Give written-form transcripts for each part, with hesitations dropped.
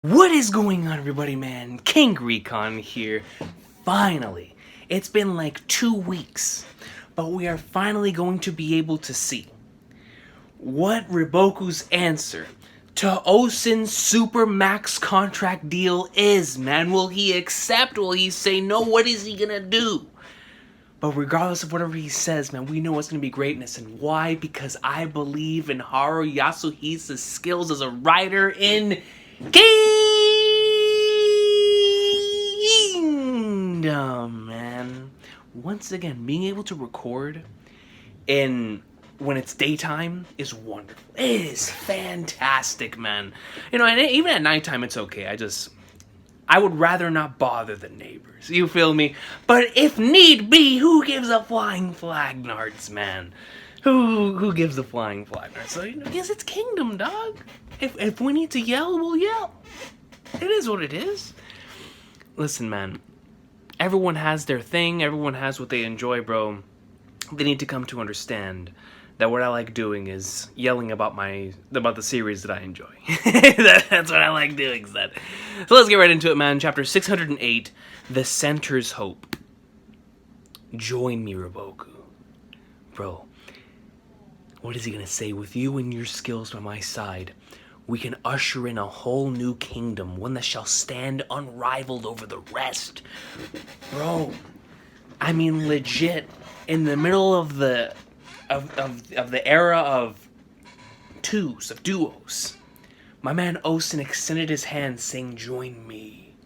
What is going on, everybody, man? King Recon here. Finally. It's been like 2 weeks, but we are finally going to be able to see what Riboku's answer to Osin's super max contract deal is, man. Will he accept? Will he say no? What is he gonna do? But regardless of whatever he says, man, we know it's going to be greatness. And why? Because I believe in Haru Yasuhisa's skills as a writer in Kingdom, man. Once again, being able to record when it's daytime is wonderful. It is fantastic, man. You know, and even at nighttime, it's okay. I would rather not bother the neighbors. You feel me? But if need be, who gives a flying flag, nards, man? Who gives a flying flag, nards? So, I guess it's Kingdom, dog. If we need to yell, we'll yell. It is what it is. Listen, man. Everyone has their thing. Everyone has what they enjoy, bro. They need to come to understand that what I like doing is yelling about the series that I enjoy. That's what I like doing, son. So let's get right into it, man. Chapter 608, The Center's Hope. Join me, Riboku. Bro, what is he gonna say? With you and your skills by my side, we can usher in a whole new kingdom, one that shall stand unrivaled over the rest. Bro, I mean legit, in the middle of the era of duos, my man Osin extended his hand saying, join me.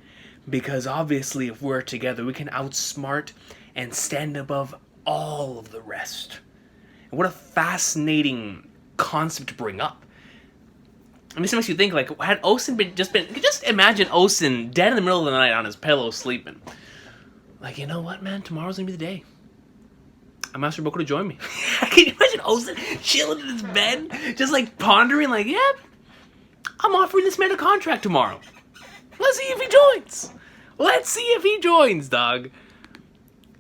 Because obviously if we're together, we can outsmart and stand above all of the rest. And what a fascinating concept to bring up. I mean, this makes you think, like, had Osin just imagine Osin dead in the middle of the night on his pillow sleeping. Like, you know what, man? Tomorrow's gonna be the day. I'm asking Riboku to join me. Can you imagine Osin chilling in his bed, just like pondering, like, yeah, I'm offering this man a contract tomorrow. Let's see if he joins. Let's see if he joins, dog.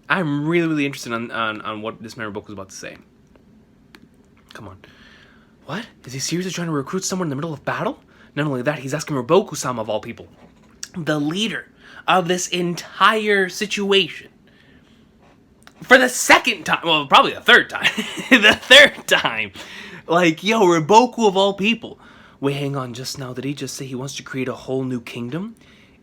I'm really, really interested on what this man Riboku is about to say. Come on. What? Is he seriously trying to recruit someone in the middle of battle? Not only that, he's asking Riboku-sama of all people, the leader of this entire situation, for the second time, well, probably the third time. The third time. Like, yo, Riboku of all people. Wait, hang on, just now, did he just say he wants to create a whole new kingdom?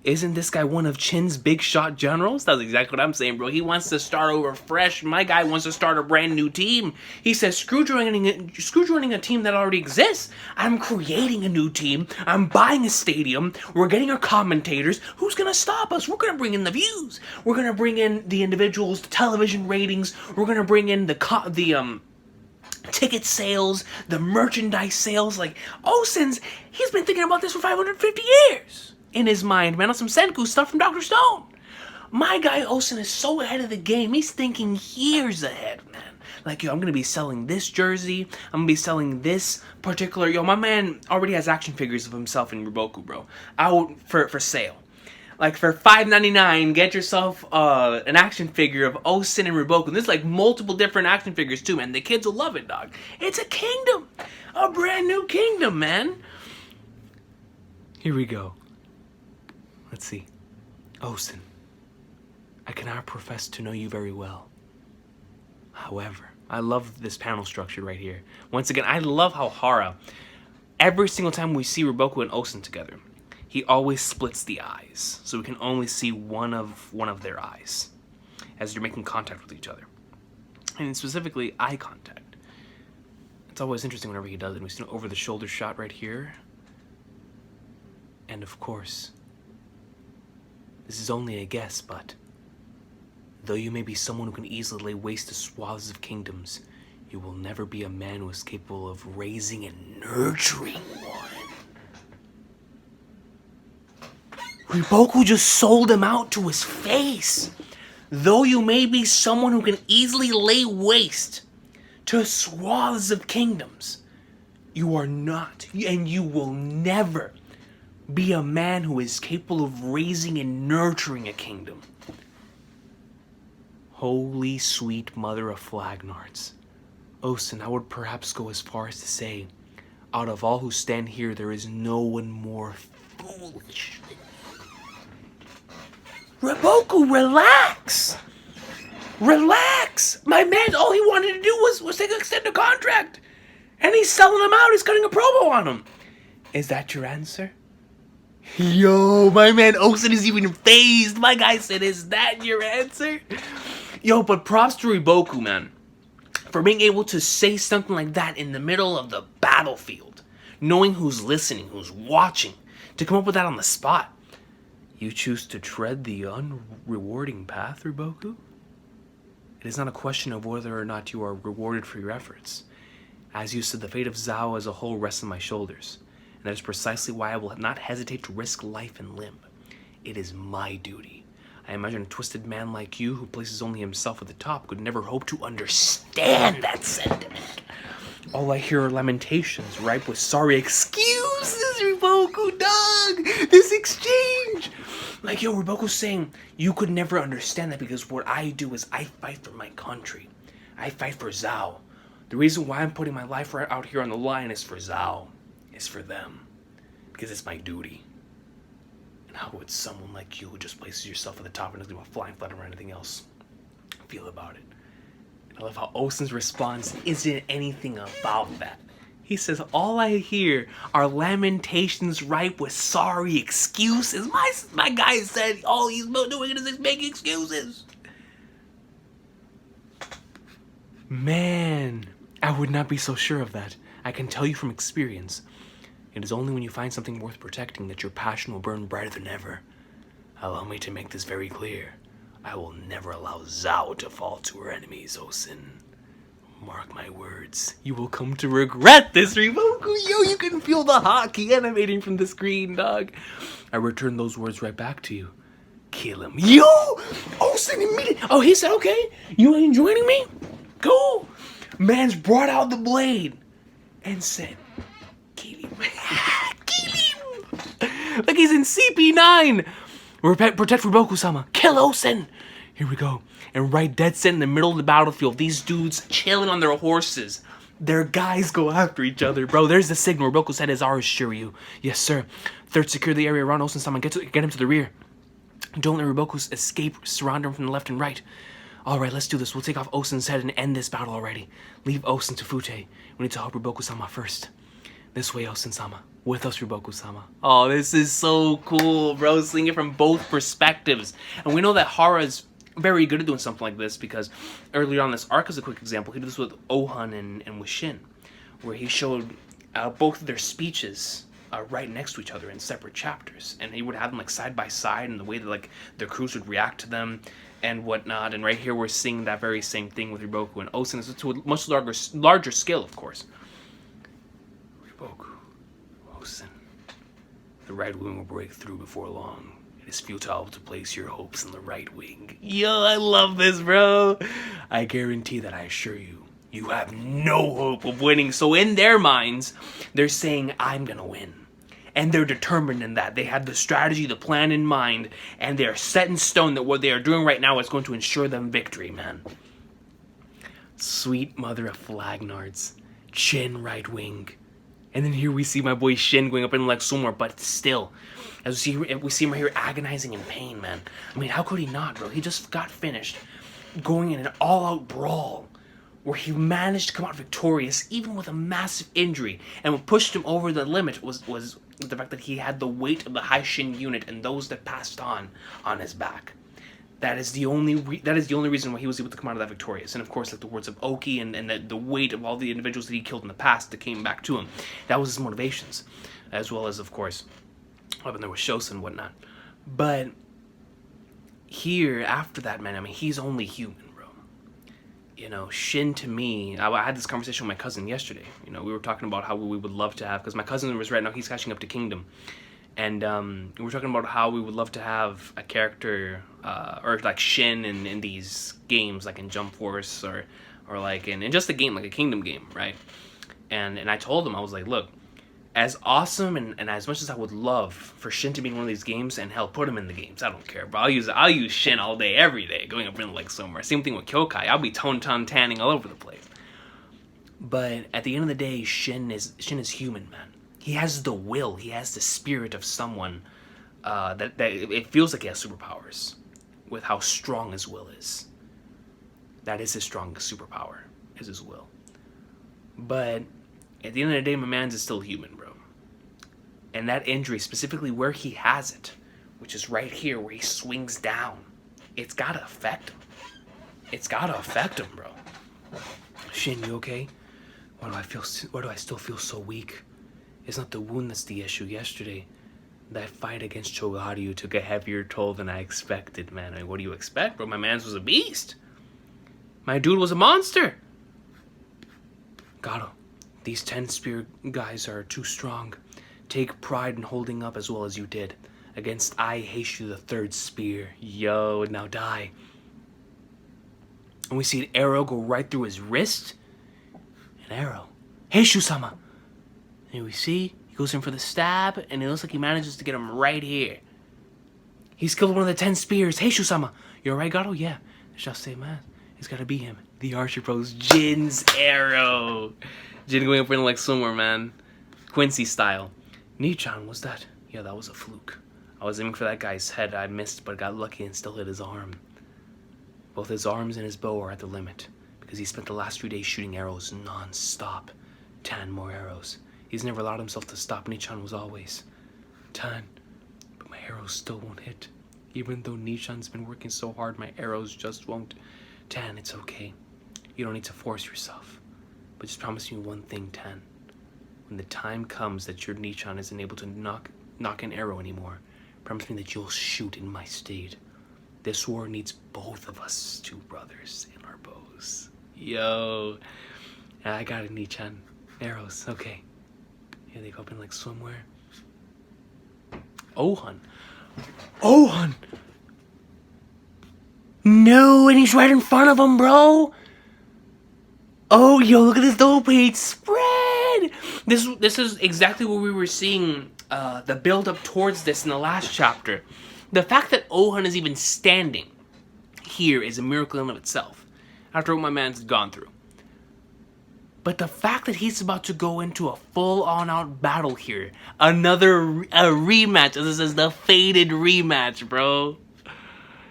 Isn't this guy one of Chin's big shot generals? That's exactly what I'm saying, bro. He wants to start over fresh. My guy wants to start a brand new team. He says, screw joining a team that already exists. I'm creating a new team. I'm buying a stadium. We're getting our commentators. Who's going to stop us? We're going to bring in the views. We're going to bring in the individuals, the television ratings. We're going to bring in the ticket sales, the merchandise sales. Like, he's been thinking about this for 550 years. In his mind, man, on some Senku stuff from Dr. Stone. My guy Osin is so ahead of the game. He's thinking years ahead, man. Like, yo, I'm gonna be selling this jersey. I'm gonna be selling this particular. Yo, my man already has action figures of himself in Riboku, bro, out for sale. Like, for $5.99, get yourself an action figure of Osin and Riboku. And there's like multiple different action figures too, man. The kids will love it, dog. It's a kingdom, a brand new kingdom, man. Here we go. Let's see. Osin, I cannot profess to know you very well. However, I love this panel structure right here. Once again, I love how Hara, every single time we see Riboku and Osin together, he always splits the eyes, so we can only see one of their eyes as they're making contact with each other, and specifically eye contact. It's always interesting whenever he does it. We see an over-the-shoulder shot right here, and of course, this is only a guess, but though you may be someone who can easily lay waste to swaths of kingdoms, you will never be a man who is capable of raising and nurturing one. Riboku just sold him out to his face. Though you may be someone who can easily lay waste to swaths of kingdoms, you are not, and you will never be a man who is capable of raising and nurturing a kingdom. Holy sweet mother of flagnards. Osin, I would perhaps go as far as to say, out of all who stand here, there is no one more bullshit. Riboku, relax! Relax! My man, all he wanted to do was take an extended contract. And he's selling them out. He's cutting a promo on them. Is that your answer? Yo, my man Osen is even phased. My guy said, is that your answer? Yo, but props to Riboku, man. For being able to say something like that in the middle of the battlefield. Knowing who's listening, who's watching. To come up with that on the spot. You choose to tread the unrewarding path, Riboku? It is not a question of whether or not you are rewarded for your efforts. As you said, the fate of Zhao as a whole rests on my shoulders. And that is precisely why I will not hesitate to risk life and limb. It is my duty. I imagine a twisted man like you, who places only himself at the top, could never hope to understand that sentiment. All I hear are lamentations, ripe with sorry excuses, Riboku, dog! This exchange! Like, yo, Riboku's saying, you could never understand that because what I do is I fight for my country. I fight for Zhao. The reason why I'm putting my life right out here on the line is for Zhao. It's for them. Because it's my duty. And how would someone like you who just places yourself at the top and doesn't give a flying flat or anything else feel about it? And I love how Osen's response isn't anything about that. He says, all I hear are lamentations ripe with sorry excuses. My guy said all he's doing is making excuses. Man, I would not be so sure of that. I can tell you from experience. It is only when you find something worth protecting that your passion will burn brighter than ever. Allow me to make this very clear. I will never allow Zhao to fall to her enemies, Osen. Mark my words. You will come to regret this, Riboku. Yo, you can feel the hockey animating from the screen, dog. I return those words right back to you. Kill him. Yo! Osen immediately. Oh, he said, okay, you ain't joining me? Cool. Man's brought out the blade and said, kill him. Kill him. Like he's in CP9. Protect Riboku-sama. Kill Osen. Here we go. And right dead set in the middle of the battlefield, these dudes chilling on their horses. Their guys go after each other, bro. There's the signal. Riboku said is ours, Shiryu. Yes, sir. Third, secure the area around Osen-sama. Get him to the rear. Don't let Riboku escape. Surround him from the left and right. Alright, let's do this. We'll take off Osen's head and end this battle already. Leave Osen to Fute. We need to help Riboku-sama first. This way, Osen-sama. With us, Riboku-sama. Oh, this is so cool, bro. Seeing it from both perspectives. And we know that Hara's very good at doing something like this because earlier on this arc, as a quick example, he did this with Ohan and with Shin, where he showed both of their speeches right next to each other in separate chapters. And he would have them like side by side and the way that like their crews would react to them and whatnot. And right here we're seeing that very same thing with Riboku and Osen. It's to a much larger scale, of course. Riboku, Osen. The right wing will break through before long. It is futile to place your hopes in the right wing. Yo, I love this, bro. I guarantee that, I assure you, you have no hope of winning. So in their minds, they're saying, I'm gonna win. And they're determined in that. They have the strategy, the plan in mind, and they're set in stone that what they are doing right now is going to ensure them victory, man. Sweet mother of Flagnards. Chin right wing. And then here we see my boy Shin going up in like Sumar, but still, as we see him right here agonizing in pain, man. I mean, how could he not, bro? He just got finished going in an all-out brawl where he managed to come out victorious even with a massive injury. And what pushed him over the limit was the fact that he had the weight of the High Shin unit and those that passed on his back. That is the only reason why he was able to come out of that victorious. And of course, like the words of Oki and the weight of all the individuals that he killed in the past that came back to him. That was his motivations. As well as, of course, when there was Shosen and whatnot. But here, after that, man, I mean, he's only human, bro. You know, Shin to me, I had this conversation with my cousin yesterday. You know, we were talking about how we would love to have, because my cousin was right now, he's catching up to Kingdom. And we were talking about how we would love to have a character, or like Shin in these games, like in Jump Force, or like in just a game, like a Kingdom game, right? And I told him, I was like, look, as awesome and as much as I would love for Shin to be in one of these games, and hell, put him in the games, I don't care, bro. I'll use Shin all day, every day, going up in like somewhere. Same thing with Kyokai. I'll be tanning all over the place. But at the end of the day, Shin is human, man. He has the will. He has the spirit of someone that it feels like he has superpowers with how strong his will is. That is his strongest superpower, is his will. But at the end of the day, my man's is still human, bro. And that injury, specifically where he has it, which is right here where he swings down, it's gotta affect him. It's gotta affect him, bro. Shin, you okay? Why do I still feel so weak? It's not the wound that's the issue. Yesterday, that fight against Chogaryu took a heavier toll than I expected, man. I mean, what do you expect, bro? My man's was a beast. My dude was a monster. Gato, these 10 spear guys are too strong. Take pride in holding up as well as you did. Against I Heishu the third spear. Yo, now die. And we see an arrow go right through his wrist. An arrow. Heishu-sama. And we see he goes in for the stab, and it looks like he manages to get him right here. He's killed one of the 10 spears. Heishu-sama. You alright, Gato? Yeah. I shall say, man. It's gotta be him. The archer pros Jin's arrow. Jin going up in like somewhere, man. Quincy style. Nichan, was that? Yeah, that was a fluke. I was aiming for that guy's head. I missed, but got lucky and still hit his arm. Both his arms and his bow are at the limit, because he spent the last 3 days shooting arrows non-stop. 10 more arrows. He's never allowed himself to stop. Nichan was always 10. But my arrows still won't hit. Even though Nichan's been working so hard, my arrows just won't. 10, it's okay. You don't need to force yourself. But just promise me one thing, 10. When the time comes that your Nichan isn't able to knock an arrow anymore, promise me that you'll shoot in my stead. This war needs both of us two brothers in our bows. Yo. I got it, Nichan. Arrows, okay. Here they go up in like somewhere. Ohan. Ohan! No, and he's right in front of him, bro. Oh, yo, look at this double page spread. This is exactly what we were seeing the build up towards this in the last chapter. The fact that Ohan is even standing here is a miracle in of itself, after what my man's gone through. But the fact that he's about to go into a full-on-out battle here, a rematch, as it says, the fated rematch, bro.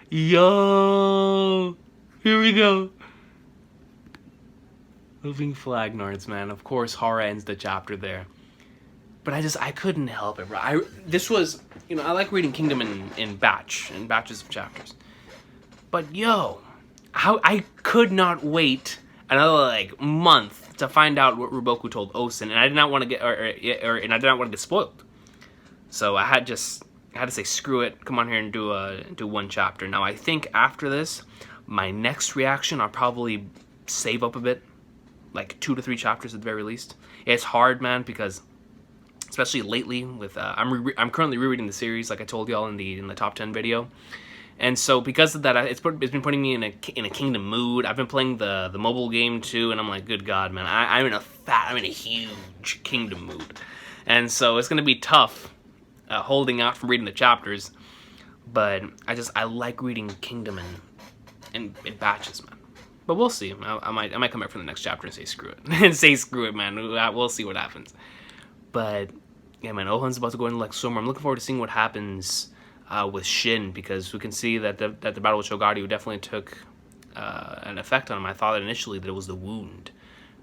Yo, here we go. Moving Flagnards, man. Of course, Hara ends the chapter there. But I couldn't help it, bro. This was, I like reading Kingdom in batches of chapters. But yo, I could not wait another month to find out what Ruboku told Osen, and I did not want to get and I did not want to get spoiled. So I had to say screw it, come on here and do one chapter. Now I think after this, my next reaction I'll probably save up a bit, like 2 to 3 chapters at the very least. It's hard, man, because especially lately with I'm currently rereading the series, like I told y'all in the top 10 video. And so because of that, it's been putting me in a Kingdom mood. I've been playing the mobile game too, and I'm like, good God, man, I'm in a huge Kingdom mood, and so it's gonna be tough holding out from reading the chapters. But I like reading Kingdom in batches, man. But we'll see. I might come back for the next chapter and say screw it, man. We'll see what happens. But yeah, man, Ohan's about to go into Summer. I'm looking forward to seeing what happens with Shin, because we can see that the battle with Chogaryu definitely took an effect on him. I thought initially that it was the wound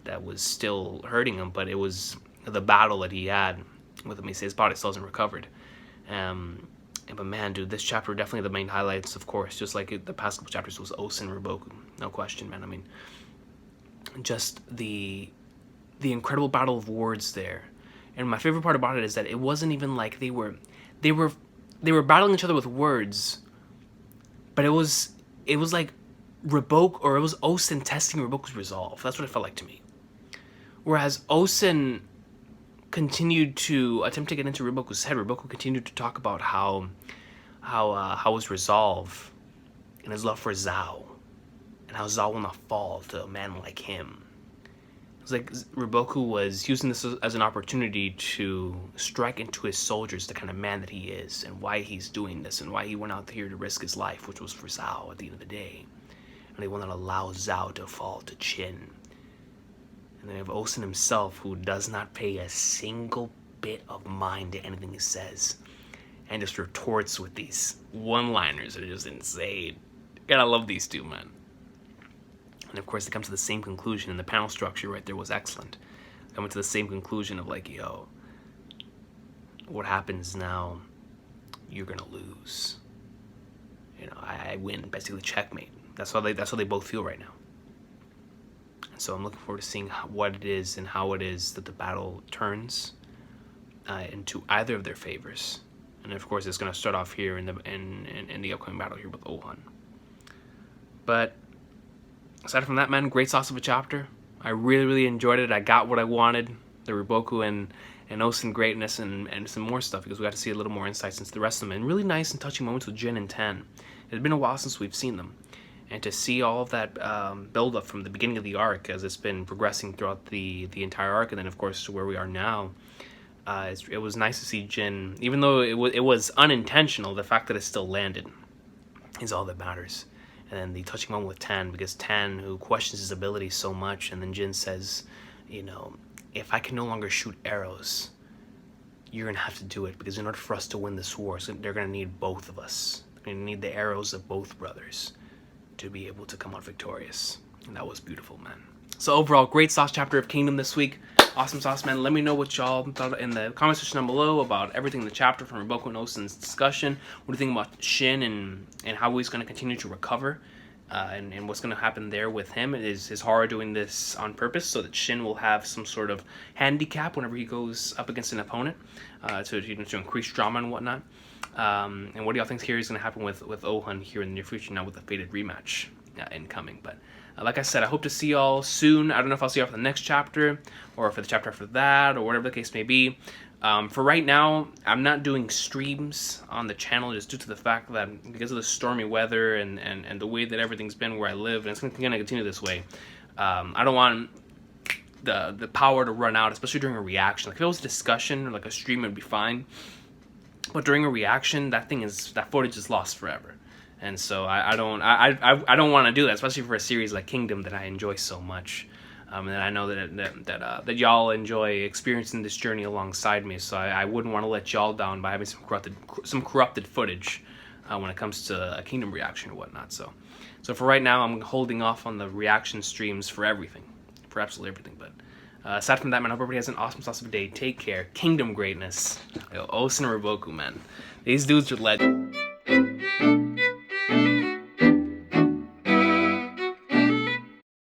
that was still hurting him, but it was the battle that he had with him. He said his body still hasn't recovered. But man, dude, this chapter definitely the main highlights, of course, just like the past couple chapters, was Osen Ruboku. No question, man. I mean, just the incredible battle of words there. And my favorite part about it is that it wasn't even like they were battling each other with words, but it was like Ruboku, or it was Osen testing Ruboku's resolve. That's what it felt like to me. Whereas Osen continued to attempt to get into Ruboku's head. Ruboku continued to talk about how his resolve and his love for Zhao, and how Zhao will not fall to a man like him. It's like Ruboku was using this as an opportunity to strike into his soldiers the kind of man that he is, and why he's doing this, and why he went out here to risk his life, which was for Zhao at the end of the day. And he will not allow Zhao to fall to Qin. And then we have Osen himself, who does not pay a single bit of mind to anything he says, and just retorts with these one-liners that are just insane. And I love these two, man. And of course, they come to the same conclusion, and the panel structure right there was excellent. Coming to the same conclusion of like, yo, what happens now, you're gonna lose. You know, I win, basically checkmate. That's how they both feel right now. And so I'm looking forward to seeing what it is and how it is that the battle turns into either of their favors. And of course, it's gonna start off here in the upcoming battle here with Ohan. But aside from that, man, great sauce of a chapter. I really enjoyed it. I got what I wanted. The Riboku and Osen greatness and some more stuff, because we got to see a little more insights into the rest of them. And really nice and touching moments with Jin and Ten. It had been a while since we've seen them. And to see all of that build up from the beginning of the arc as it's been progressing throughout the entire arc, and then of course to where we are now, it was nice to see Jin, even though it was unintentional, the fact that it still landed is all that matters. And then the touching moment with Tan, because Tan, who questions his ability so much, and then Jin says, you know, if I can no longer shoot arrows, you're going to have to do it, because in order for us to win this war, they're going to need both of us. They're going to need the arrows of both brothers to be able to come out victorious. And that was beautiful, man. So overall, great sauce chapter of Kingdom this week. Awesome sauce, man. Let me know what y'all thought in the comment section down below about everything in the chapter from Riboku and Osen's discussion. What do you think about Shin and how he's going to continue to recover? And what's going to happen there with him? Is Hara doing this on purpose so that Shin will have some sort of handicap whenever he goes up against an opponent to increase drama and whatnot? And what do y'all think here is going to happen with Ohan here in the near future now with the fated rematch incoming? But like I said, I hope to see y'all soon. I don't know if I'll see y'all for the next chapter or for the chapter after that or whatever the case may be. For right now, I'm not doing streams on the channel just due to the fact that because of the stormy weather and the way that everything's been where I live, and it's going to continue this way, I don't want the power to run out, especially during a reaction. Like if it was a discussion or like a stream, it'd be fine. But during a reaction, that footage is lost forever. And so I don't want to do that, especially for a series like Kingdom that I enjoy so much. And I know that y'all enjoy experiencing this journey alongside me, so I wouldn't want to let y'all down by having some corrupted footage when it comes to a Kingdom reaction or whatnot. So for right now, I'm holding off on the reaction streams for everything, for absolutely everything. But aside from that, man, I hope everybody has an awesome sauce of a day. Take care. Kingdom greatness. Yo, Osen and Riboku, man. These dudes are legends.